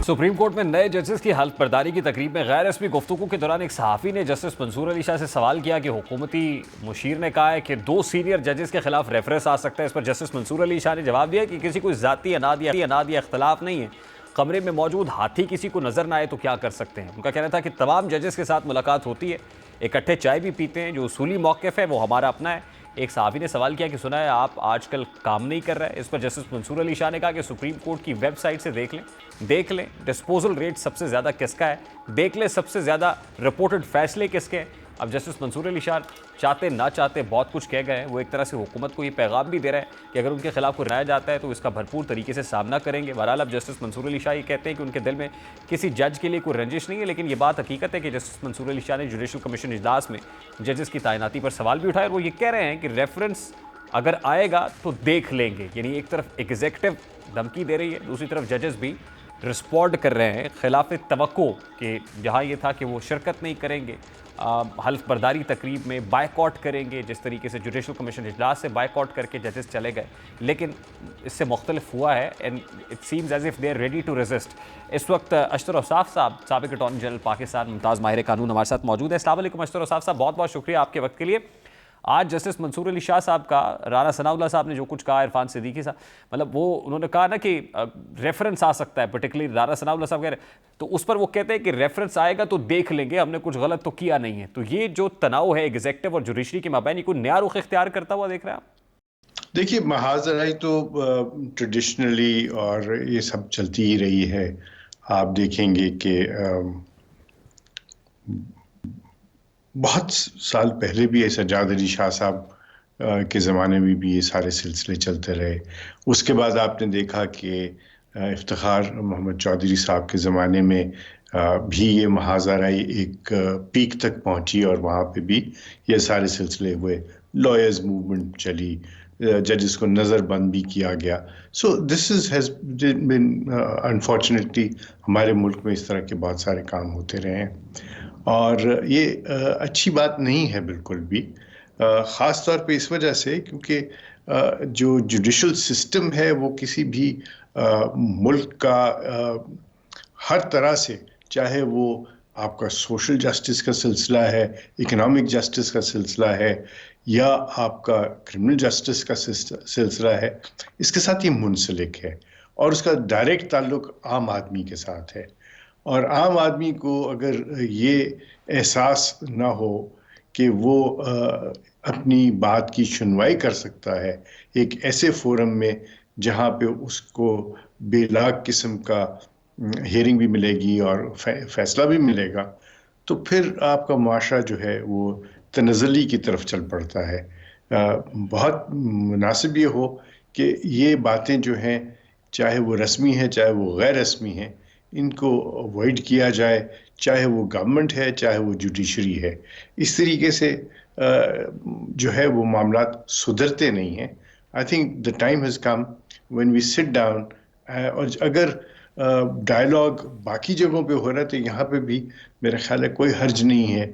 सुप्रीम कोर्ट में नए जजेस की हल्फ बर्दारी की तकरीब में गैर रस्मी गुफ्तगू के दौरान एक सहाफ़ी ने जस्टिस मंसूर अली शाह से सवाल किया कि हुकूमती मुशीर ने कहा है कि 2 सीनियर जजेस के खिलाफ रेफरेंस आ सकता है। इस पर जस्टिस मंसूर अली शाह ने जवाब दिया कि किसी कोई ज़ाती अनाद या इख्तलाफ नहीं है। कमरे में मौजूद हाथी किसी को नज़र ना आए तो क्या कर सकते हैं। उनका कहना था कि तमाम जजेस के साथ मुलाकात होती है, इकट्ठे चाय भी पीते हैं, जो उसूली मौक़िफ़ है वो हमारा अपना है। एक सहाफ़ी ने सवाल किया कि सुना है आप आजकल काम नहीं कर रहा है। इस पर जस्टिस मंसूर अली शाह ने कहा कि सुप्रीम कोर्ट की वेबसाइट से देख लें डिस्पोजल रेट सबसे ज़्यादा किसका है, देख लें सबसे ज़्यादा रिपोर्टेड फैसले किसके हैं। अब जस्टिस मंसूर अली शाह चाहते ना चाहते बहुत कुछ कह गए हैं। वो एक तरह से हुकूमत को ये पैगाम भी दे रहा है कि अगर उनके खिलाफ कोई राय जाता है तो इसका भरपूर तरीके से सामना करेंगे। बहरहाल अब जस्टिस मंसूर अली शाह ये कहते हैं कि उनके दिल में किसी जज के लिए कोई रंजिश नहीं है, लेकिन ये बात हकीकत है कि जस्टिस मंसूर अली शाह ने जुडिशल कमीशन इजलास में जजेस की तैनाती पर सवाल भी उठाया और वो ये कह रहे हैं कि रेफरेंस अगर आएगा तो देख लेंगे। यानी एक तरफ एग्जीक्यूटिव धमकी दे रही है, दूसरी तरफ जजेस भी रिस्पॉन्ड कर रहे हैं खिलाफ तवक्को कि जहाँ ये था कि वो शिरकत नहीं करेंगे, हल्फ बर्दारी तकरीब में बायकॉट करेंगे, जिस तरीके से जुडिशल कमीशन इजलास से बायकॉट करके जजेस चले गए, लेकिन इससे मुख्तलिफ हुआ है and it seems as if they are ready to resist. इस वक्त अशतर औसाफ साहब साबिक अटॉर्नी जनरल पाकिस्तान मुमताज़ माहिर कानून हमारे साथ मौजूद है। अस्सलाम वालेकुम अशतर औसाफ साहब, बहुत बहुत शुक्रिया आपके वक्त के लिए। आज जस्टिस मंसूर अली शाह साहब का राना सनाउल्लाह साहब ने जो कुछ कहा, इरफान सिद्दीकी साहब, मतलब वो उन्होंने कहा ना कि रेफरेंस आ सकता है, पर्टिकुलरली राना सनाउल्लाह साहब कह रहे, तो उस पर वो कहते हैं कि रेफरेंस आएगा तो देख लेंगे, हमने कुछ गलत तो किया नहीं है। तो ये जो तनाव है एग्जीक्यूटिव और जुडिशरी के माबैन, कोई नया रुख इख्तियार करता हुआ देख रहे हैं आप? देखिए, महाजराई तो ट्रेडिशनली और ये सब चलती ही रही है। आप देखेंगे कि बहुत साल पहले भी सज्जाद अली शाह साहब के ज़माने में भी ये सारे सिलसिले चलते रहे। उसके बाद आपने देखा कि इफ्तिखार मोहम्मद चौधरी साहब के ज़माने में भी ये महाजराई एक पीक तक पहुंची और वहाँ पे भी ये सारे सिलसिले हुए। लॉयर्स मूवमेंट चली, जजेस को नज़रबंद भी किया गया। So this has been unfortunately हमारे मुल्क में इस तरह के बहुत सारे काम होते रहे हैं और ये अच्छी बात नहीं है बिल्कुल भी, ख़ास तौर पे इस वजह से क्योंकि जो जुडिशल सिस्टम है वो किसी भी मुल्क का हर तरह से, चाहे वो आपका सोशल जस्टिस का सिलसिला है, इकोनॉमिक जस्टिस का सिलसिला है या आपका क्रिमिनल जस्टिस का सिलसिला है, इसके साथ ये मुंसलिक है और उसका डायरेक्ट ताल्लुक आम आदमी के साथ है। और आम आदमी को अगर ये एहसास ना हो कि वो अपनी बात की सुनवाई कर सकता है एक ऐसे फोरम में जहाँ पे उसको बेलाग किस्म का हियरिंग भी मिलेगी और फैसला भी मिलेगा, तो फिर आपका मुआशरा जो है वो तनज़ली की तरफ चल पड़ता है। बहुत मुनासिब ये हो कि ये बातें जो हैं, चाहे वो रस्मी हैं चाहे वो गैर रस्मी हैं, इनको अवॉइड किया जाए, चाहे वो गवर्नमेंट है चाहे वो जुडिशरी है। इस तरीके से जो है वो मामलात सुधरते नहीं हैं। I think the time has come when we sit down, और अगर डायलॉग बाकी जगहों पे हो रहा है तो यहाँ पे भी मेरा ख्याल है कोई हर्ज नहीं है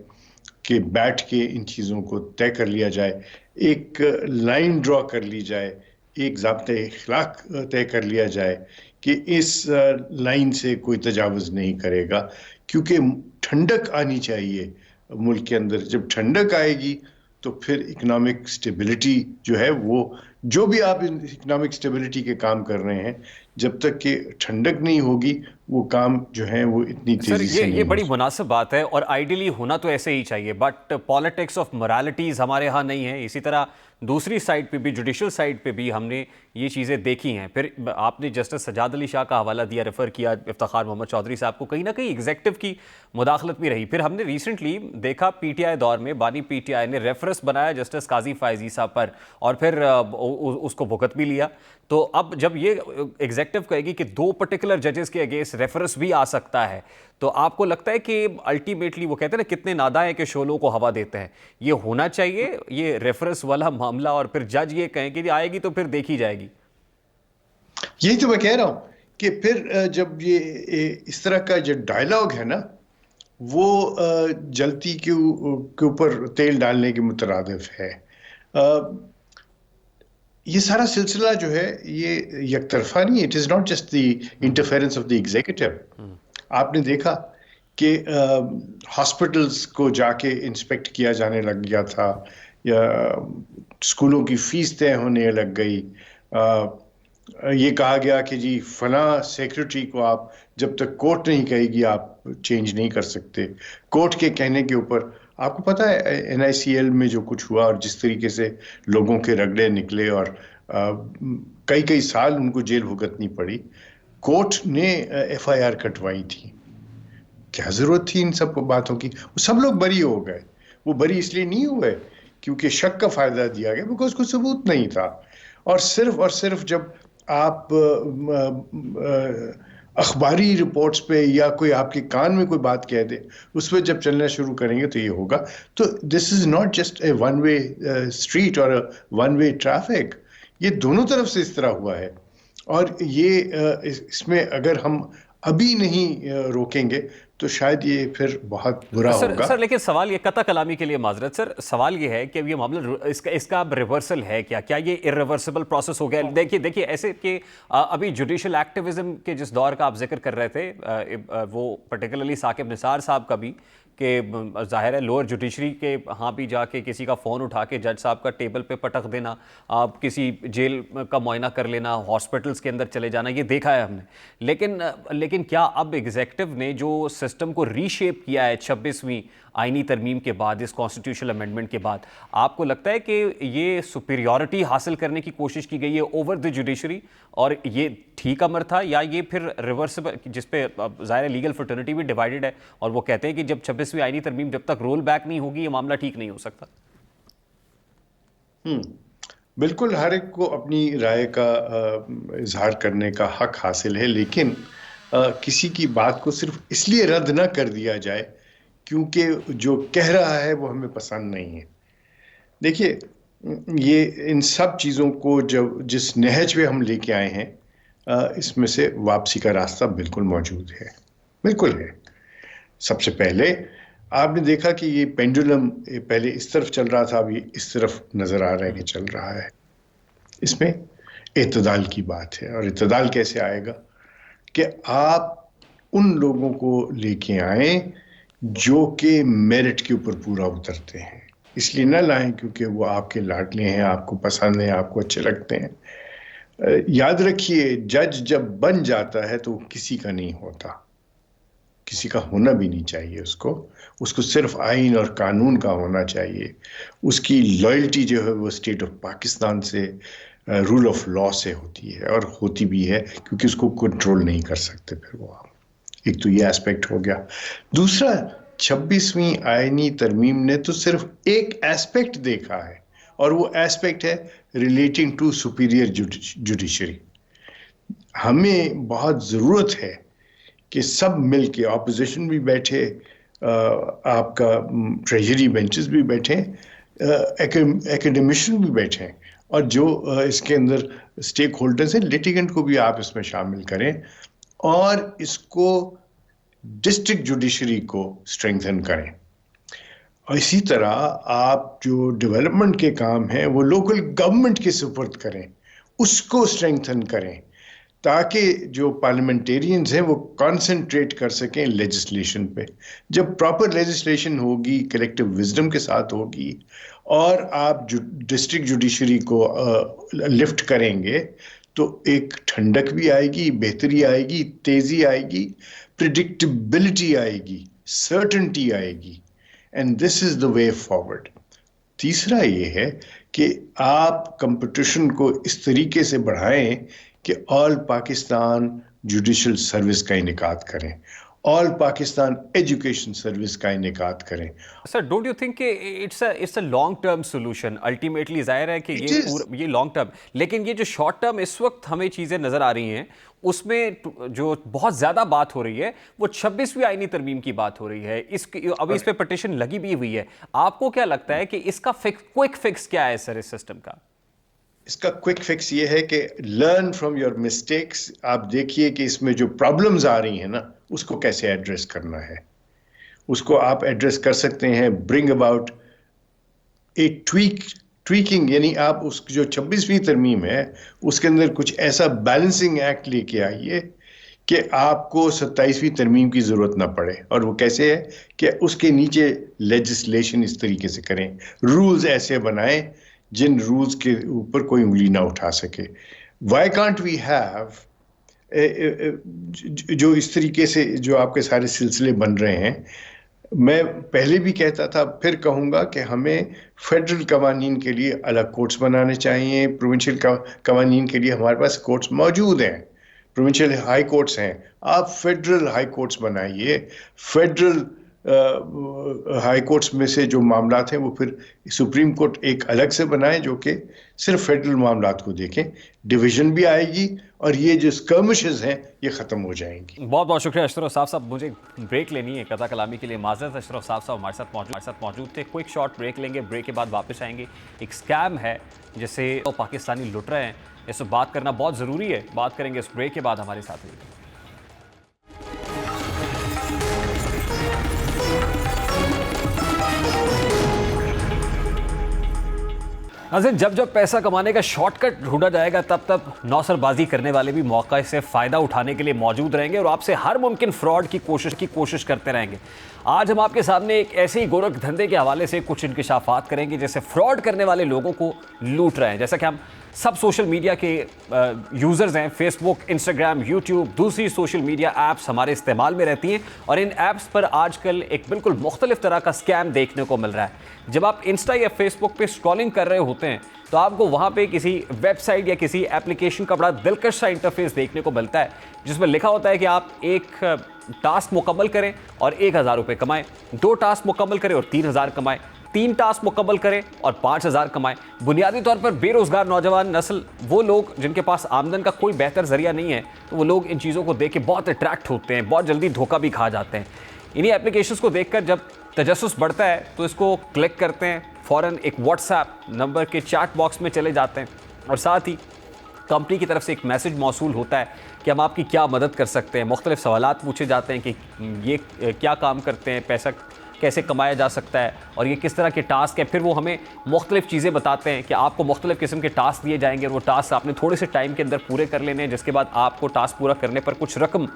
कि बैठ के इन चीज़ों को तय कर लिया जाए, एक लाइन ड्रॉ कर ली जाए, एक ज़ाब्ते इखलाक तय कर लिया जाए कि इस लाइन से कोई तजावुज़ नहीं करेगा, क्योंकि ठंडक आनी चाहिए मुल्क के अंदर। जब ठंडक आएगी तो फिर इकोनॉमिक स्टेबिलिटी जो है, वो जो भी आप इकोनॉमिक स्टेबिलिटी के काम कर रहे हैं, जब तक कि ठंडक नहीं होगी वो काम जो है वो इतनी तेजी से नहीं। ये बड़ी मुनासिब बात है और आइडियली होना तो ऐसे ही चाहिए, बट पॉलिटिक्स ऑफ मोरालिटीज़ हमारे यहाँ नहीं है। इसी तरह दूसरी साइड पे भी, जुडिशल साइड पे भी हमने ये चीज़ें देखी हैं। फिर आपने जस्टिस सजाद अली शाह का हवाला दिया, रेफ़र किया इफ्तिखार मोहम्मद चौधरी साहब को, कहीं ना कहीं एग्जेक्टिव की मुदाखलत भी रही। फिर हमने रिसेंटली देखा पीटीआई दौर में बानी पीटीआई ने रेफरेंस बनाया जस्टिस काजी फायजी साहब पर, और फिर उसको भुगत भी लिया। तो अब जब ये एग्जेक्टिव कहेगी कि 2 पर्टिकुलर जजेस के अगेंस्ट रेफरेंस भी आ सकता है, तो आपको लगता है कि अल्टीमेटली वो कहते हैं ना कितने नादाएं के शोलों को हवा देते हैं, ये होना चाहिए ये रेफरेंस वाला मामला, और फिर जज ये कहें कि आएगी तो फिर देखी जाएगी? यही तो मैं कह रहा हूं कि फिर जब ये इस तरह का जो डायलॉग है ना, वो जलती के ऊपर तेल डालने के मुतरादिफ है। ये सारा सिलसिला जो है ये यकतरफा नहीं है। It is not just the interference of the executive. आपने देखा कि हॉस्पिटल्स को जाके इंस्पेक्ट किया जाने लग गया था, या स्कूलों की फीस तय होने लग गई। ये कहा गया कि जी फला सेक्रेटरी को आप जब तक कोर्ट नहीं कहेगी आप चेंज नहीं कर सकते। कोर्ट के कहने के ऊपर आपको पता है NICL में जो कुछ हुआ और जिस तरीके से लोगों के रगड़े निकले और कई कई साल उनको जेल भुगतनी पड़ी। कोर्ट ने FIR कटवाई थी, क्या जरूरत थी इन सब बातों की? सब लोग बरी हो गए। वो बरी इसलिए नहीं हुए क्योंकि शक का फायदा दिया गया, बिकॉज कोई सबूत नहीं था। और सिर्फ जब आप अखबारी रिपोर्ट्स पे या कोई आपके कान में कोई बात कह दे, उस पर जब चलना शुरू करेंगे तो ये होगा। तो this is not just a one way street और वन वे ट्रैफिक, ये दोनों तरफ से इस तरह हुआ है। और ये इसमें अगर हम अभी नहीं रोकेंगे तो शायद ये फिर बहुत बुरा होगा। सर लेकिन सवाल ये, कता कलामी के लिए माजरत सर, सवाल ये है कि अब ये मामला इसका अब रिवर्सल है क्या ये इर्रिवर्सिबल प्रोसेस हो गया? देखिए ऐसे कि अभी जुडिशल एक्टिविज्म के जिस दौर का आप जिक्र कर रहे थे, वो पर्टिकुलरली साकिब निसार साहब का भी, कि जाहिर है लोअर जुडिशरी के यहाँ भी जाके किसी का फ़ोन उठा के जज साहब का टेबल पे पटक देना, आप किसी जेल का मुआयना कर लेना, हॉस्पिटल्स के अंदर चले जाना, ये देखा है हमने। लेकिन क्या अब एग्जीक्यूटिव ने जो सिस्टम को रीशेप किया है 26वीं आईनी तरमीम के बाद, इस कॉन्स्टिट्यूशनल अमेंडमेंट के बाद, आपको लगता है कि ये सुपीरियॉरिटी हासिल करने की कोशिश की गई है ओवर द जुडिशरी, और ये ठीक अमर था, या ये फिर रिवर्सिबल, जिस पे ज़ाहिर लीगल फ्रेटर्निटी भी डिवाइडेड है और वो कहते हैं कि जब 26वीं आईनी तरमीम जब तक रोल बैक नहीं होगी ये मामला ठीक नहीं हो सकता? बिल्कुल, हर एक को अपनी राय का इजहार करने का हक हासिल है, लेकिन किसी की बात को सिर्फ इसलिए रद्द ना कर दिया जाए क्योंकि जो कह रहा है वो हमें पसंद नहीं है। देखिए, ये इन सब चीज़ों को जब जिस नहज पे हम लेके आए हैं, इसमें से वापसी का रास्ता बिल्कुल मौजूद है, बिल्कुल है। सबसे पहले आपने देखा कि ये पेंडुलम पहले इस तरफ चल रहा था, अभी इस तरफ नजर आ रहा है कि चल रहा है। इसमें इत्तेदाल की बात है, और इत्तेदाल कैसे आएगा कि आप उन लोगों को लेके आए जो कि मेरिट के ऊपर पूरा उतरते हैं। इसलिए ना लाएं क्योंकि वो आपके लाडले हैं, आपको पसंद है, आपको अच्छे लगते हैं। याद रखिए, जज जब बन जाता है तो किसी का नहीं होता, किसी का होना भी नहीं चाहिए। उसको सिर्फ आइन और कानून का होना चाहिए। उसकी लॉयल्टी जो है वो स्टेट ऑफ पाकिस्तान से, रूल ऑफ लॉ से होती है, और होती भी है क्योंकि उसको कंट्रोल नहीं कर सकते फिर वो। एक तो ये एस्पेक्ट हो गया। दूसरा, 26वीं आईनी तरमीम ने तो सिर्फ एक एस्पेक्ट देखा है, और वो एस्पेक्ट है रिलेटिंग टू सुपीरियर जुडिशरी। हमें बहुत ज़रूरत है कि सब मिलके, ऑपोजिशन भी बैठे, आपका ट्रेजरी बेंचेस भी बैठे, एकेडमिशियन भी बैठे, और जो इसके अंदर स्टेक होल्डर्स हैं, लिटिगेंट को भी आप इसमें शामिल करें, और इसको डिस्ट्रिक्ट जुडिशरी को स्ट्रेंथन करें। और इसी तरह आप जो डेवलपमेंट के काम हैं वो लोकल गवर्नमेंट के सुपुर्द करें, उसको स्ट्रेंथन करें, ताकि जो पार्लियामेंटेरियंस हैं वो कंसंट्रेट कर सकें लेजिस्लेशन पे। जब प्रॉपर लेजिस्लेशन होगी, कलेक्टिव विजडम के साथ होगी, और आप डिस्ट्रिक्ट जुडिशरी को लिफ्ट करेंगे, तो एक ठंडक भी आएगी, बेहतरी आएगी, तेजी आएगी, प्रिडिक्टेबिलिटी आएगी, सर्टेनिटी आएगी, and this is the way forward. तीसरा ये है कि आप कंपटीशन को इस तरीके से बढ़ाएं कि ऑल पाकिस्तान जुडिशल सर्विस का इनेकाद करें, ऑल पाकिस्तान एजुकेशन सर्विस का इनेकाद करें। सर, डोंट यू थिंक कि it's a long term solution? Ultimately जाहिर है कि ये लॉन्ग टर्म, लेकिन ये जो शॉर्ट टर्म इस वक्त हमें चीज़ें नज़र आ रही हैं उसमें जो बहुत ज़्यादा बात हो रही है वो 26वीं आईनी तरमीम की बात हो रही है। अभी इस पे पिटीशन लगी भी हुई है। आपको क्या लगता है कि इसका क्विक फिक्स क्या है सर इस सिस्टम का? इसका क्विक फिक्स ये है कि लर्न फ्रॉम योर मिस्टेक्स। आप देखिए कि इसमें जो प्रॉब्लम्स आ रही हैं ना, उसको कैसे एड्रेस करना है। उसको आप एड्रेस कर सकते हैं, ब्रिंग अबाउट ए ट्वीकिंग, यानी आप उस जो 26वीं तरमीम है उसके अंदर कुछ ऐसा बैलेंसिंग एक्ट लेके आइए कि आपको 27वीं तरमीम की ज़रूरत ना पड़े। और वो कैसे है कि उसके नीचे लेजिस्लेशन इस तरीके से करें, रूल्स ऐसे बनाएं जिन रूल्स के ऊपर कोई उंगली ना उठा सके। वाई कांट वी हैव जो इस तरीके से जो आपके सारे सिलसिले बन रहे हैं, मैं पहले भी कहता था, फिर कहूँगा कि हमें फेडरल कवानीन के लिए अलग कोर्ट्स बनाने चाहिए। प्रोविंशियल कवानीन के लिए हमारे पास कोर्ट्स मौजूद हैं, प्रोविंशियल हाई कोर्ट्स हैं। आप फेडरल हाई कोर्ट्स बनाइए। फेडरल हाई कोर्ट्स में से जो मामलात हैं वो फिर सुप्रीम कोर्ट एक अलग से बनाए जो कि सिर्फ फेडरल मामलात को देखें। डिवीजन भी आएगी और ये जो स्कर्मिशेस हैं ये ख़त्म हो जाएंगी। बहुत बहुत शुक्रिया अशरफ साहब। मुझे ब्रेक लेनी है, कथा कलामी के लिए माजरत। अशरफ साहब हमारे साथ मौजूद थे। क्विक शॉर्ट ब्रेक लेंगे, ब्रेक के बाद वापस आएंगे। एक स्कैम है जिसे तो पाकिस्तानी लुट रहे हैं, इस पर बात करना बहुत ज़रूरी है। बात करेंगे इस ब्रेक के बाद। हमारे साथ रहिए। नाज़रीन, जब जब पैसा कमाने का शॉर्टकट ढूंढा जाएगा तब तब नौसरबाजी करने वाले भी मौका से फ़ायदा उठाने के लिए मौजूद रहेंगे और आपसे हर मुमकिन फ्रॉड की कोशिश करते रहेंगे। आज हम आपके सामने एक ऐसे ही गोरख धंधे के हवाले से कुछ इंकशाफात करेंगे जैसे फ्रॉड करने वाले लोगों को लूट रहे हैं। जैसा कि हम सब सोशल मीडिया के यूज़र्स हैं, फेसबुक, इंस्टाग्राम, यूट्यूब, दूसरी सोशल मीडिया ऐप्स हमारे इस्तेमाल में रहती हैं और इन ऐप्स पर आजकल एक बिल्कुल मुख्तलिफ तरह का स्कैम देखने को मिल रहा है। जब आप इंस्टा या फेसबुक पे स्क्रॉलिंग कर रहे होते हैं तो आपको वहाँ पे किसी वेबसाइट या किसी एप्लीकेशन का बड़ा दिलकश सा इंटरफेस देखने को मिलता है जिसमें लिखा होता है कि आप एक टास्क मुकम्मल करें और 1000 रुपये कमाएं, 2 टास्क मुकम्मल करें और 3000 कमाएं, 3 टास्क मुकम्मल करें और 5000 कमाएं। बुनियादी तौर पर बेरोज़गार नौजवान नस्ल, वो लोग जिनके पास आमदन का कोई बेहतर ज़रिया नहीं है, तो वो लोग इन चीज़ों को देख के बहुत अट्रैक्ट होते हैं, बहुत जल्दी धोखा भी खा जाते हैं। इन्हीं एप्लीकेशंस को देखकर जब तजस्सुस बढ़ता है तो इसको क्लिक करते हैं, फ़ौरन एक व्हाट्सएप नंबर के चैट बॉक्स में चले जाते हैं और साथ ही कंपनी की तरफ से एक मैसेज मौसूल होता है कि हम आपकी क्या मदद कर सकते हैं। मुख्तलिफ सवालात पूछे जाते हैं कि ये क्या काम करते हैं, पैसा कैसे कमाया जा सकता है और ये किस तरह के टास्क हैं। फिर वो हमें मुख्तलिफ चीज़ें बताते हैं कि आपको मुख्तलिफ किस्म के टास्क दिए जाएंगे और वो टास्क आपने थोड़े से टाइम के अंदर पूरे कर लेने हैं, जिसके बाद आपको टास्क पूरा करने पर कुछ रकम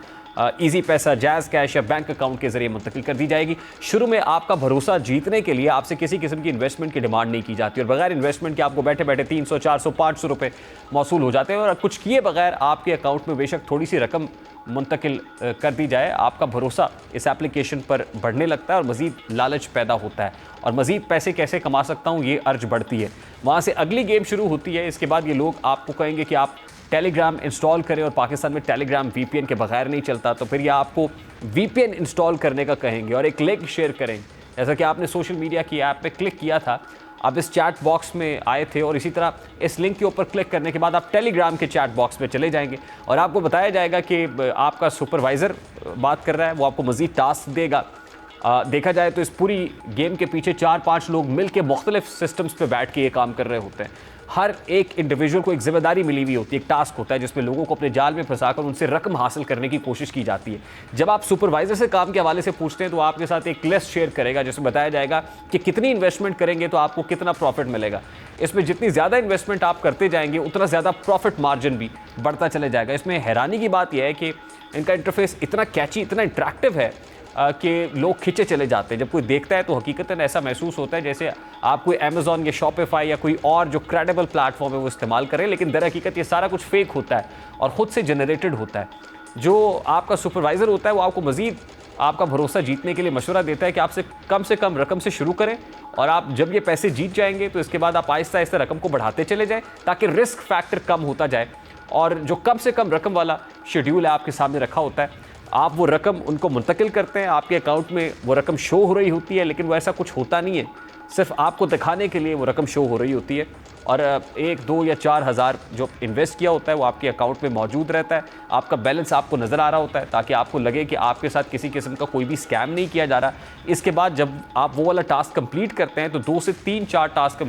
ईजी पैसा, जायज़ कैश या बैंक अकाउंट के ज़रिए मुंतकिल कर दी जाएगी। शुरू में आपका भरोसा जीतने के लिए आपसे किसी किस्म की इन्वेस्टमेंट की डिमांड नहीं की जाती और बगैर इन्वेस्टमेंट के आपको बैठे बैठे 300, 400, 500 रुपये मौसूल हो जाते हैं और कुछ किए बगैर आपके अकाउंट में बेशक थोड़ी सी रकम मुंतकिल कर दी जाए, आपका भरोसा इस एप्लीकेशन पर बढ़ने लगता है और मज़ीद लालच पैदा होता है और मज़ीद पैसे कैसे कमा सकता हूँ ये अर्ज बढ़ती है। वहाँ से अगली गेम शुरू होती है। इसके बाद ये लोग आपको कहेंगे कि आप टेलीग्राम इंस्टॉल करें और पाकिस्तान में टेलीग्राम VPN के बगैर नहीं चलता, तो फिर ये आपको VPN इंस्टॉल करने का कहेंगे और एक लिंक शेयर करें। जैसा कि आपने सोशल मीडिया की ऐप पे क्लिक किया था, आप इस चैट बॉक्स में आए थे और इसी तरह इस लिंक के ऊपर क्लिक करने के बाद आप टेलीग्राम के चैट बॉक्स में चले जाएंगे और आपको बताया जाएगा कि आपका सुपरवाइज़र बात कर रहा है, वो आपको मज़ीद टास्क देगा। देखा जाए तो इस पूरी गेम के पीछे 4-5 लोग मिल के मुख्तलिफ सिस्टम्स पर बैठ के ये काम कर रहे होते हैं। हर एक इंडिविजुअल को एक जिम्मेदारी मिली हुई होती है, एक टास्क होता है जिसमें लोगों को अपने जाल में फंसाकर उनसे रकम हासिल करने की कोशिश की जाती है। जब आप सुपरवाइजर से काम के हवाले से पूछते हैं तो आपके साथ एक लिस्ट शेयर करेगा जिसमें बताया जाएगा कि कितनी इन्वेस्टमेंट करेंगे तो आपको कितना प्रॉफिट मिलेगा। इसमें जितनी ज़्यादा इन्वेस्टमेंट आप करते जाएंगे उतना ज़्यादा प्रॉफिट मार्जिन भी बढ़ता चले जाएगा। इसमें हैरानी की बात यह है कि इनका इंटरफेस इतना कैची, इतना इंटरेक्टिव है कि लोग खिंचे चले जाते हैं। जब कोई देखता है तो हकीकतन ऐसा महसूस होता है जैसे आप कोई अमेज़ॉन या शॉपिफाई या कोई और जो क्रेडिबल प्लेटफॉर्म है वो इस्तेमाल करें, लेकिन दर हकीकत ये सारा कुछ फेक होता है और ख़ुद से जनरेटेड होता है। जो आपका सुपरवाइज़र होता है वो आपको मज़ीद आपका भरोसा जीतने के लिए मशवरा देता है कि आपसे से कम रकम से शुरू करें, और आप जब ये पैसे जीत जाएंगे तो इसके बाद आप आहिस्ता आहिस्ता रकम को बढ़ाते चले जाएं ताकि रिस्क फैक्टर कम होता जाए। और जो कम से कम रकम वाला शेड्यूल है आपके सामने रखा होता है, आप वो रकम उनको मुंतकिल करते हैं, आपके अकाउंट में वो रकम शो हो रही होती है, लेकिन वो ऐसा कुछ होता नहीं है, सिर्फ आपको दिखाने के लिए वो रकम शो हो रही होती है। और 1, 2 या 4 हज़ार जो इन्वेस्ट किया होता है वो आपके अकाउंट में मौजूद रहता है, आपका बैलेंस आपको नज़र आ रहा होता है, ताकि आपको लगे कि आपके साथ किसी किस्म का कोई भी स्कैम नहीं किया जा रहा। इसके बाद जब आप वो वाला टास्क कंप्लीट करते हैं तो 2 से 3-4 टास्क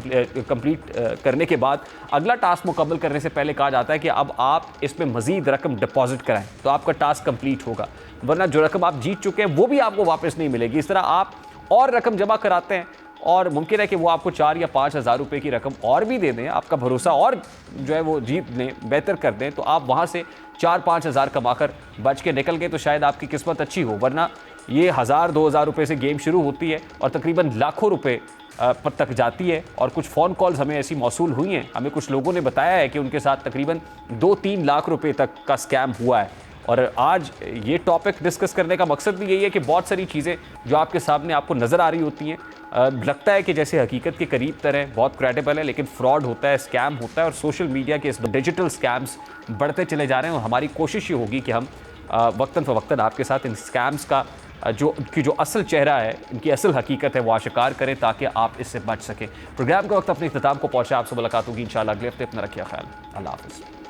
कंप्लीट करने के बाद अगला टास्क मुकम्मल करने से पहले कहा जाता है कि अब आप इसमें मज़ीद रकम डिपॉजिट कराएं तो आपका टास्क कंप्लीट होगा, वरना जो रकम आप जीत चुके हैं वो भी आपको वापस नहीं मिलेगी। इस तरह आप और रकम जमा कराते हैं और मुमकिन है कि वो आपको 4 या 5 हज़ार रुपये की रकम और भी दे दें, आपका भरोसा और जो है वो जीत लें, बेहतर कर दें, तो आप वहाँ से 4-5 हज़ार कमाकर बच के निकल गए तो शायद आपकी किस्मत अच्छी हो। वरना ये 1000-2000 रुपये से गेम शुरू होती है और तकरीबन लाखों रुपए पर तक जाती है। और कुछ फ़ोन कॉल्स हमें ऐसी मौसूल हुई हैं, हमें कुछ लोगों ने बताया है कि उनके साथ तकरीबन 2-3 लाख रुपए तक का स्कैम हुआ है। और आज ये टॉपिक डिस्कस करने का मकसद भी यही है कि बहुत सारी चीज़ें जो आपके सामने आपको नज़र आ रही होती हैं, लगता है कि जैसे हकीकत के करीब तरह बहुत क्रेडिबल है, लेकिन फ्रॉड होता है, स्कैम होता है। और सोशल मीडिया के इस डिजिटल स्कैम्स बढ़ते चले जा रहे हैं और हमारी कोशिश ये होगी कि हम वक्तन फ़वक्तन आपके साथ इन स्कैम्स का जो असल चेहरा है, इनकी असल हकीकत है, वो आशिकार करें ताकि आप इससे बच सकें। प्रोग्राम का वक्त अपने इख्तिताम को पहुँचा, आपसे मुलाकात होगी इंशाअल्लाह अगले हफ्ते। अपना रखिए ख्याल, अल्लाह हाफ़िज़।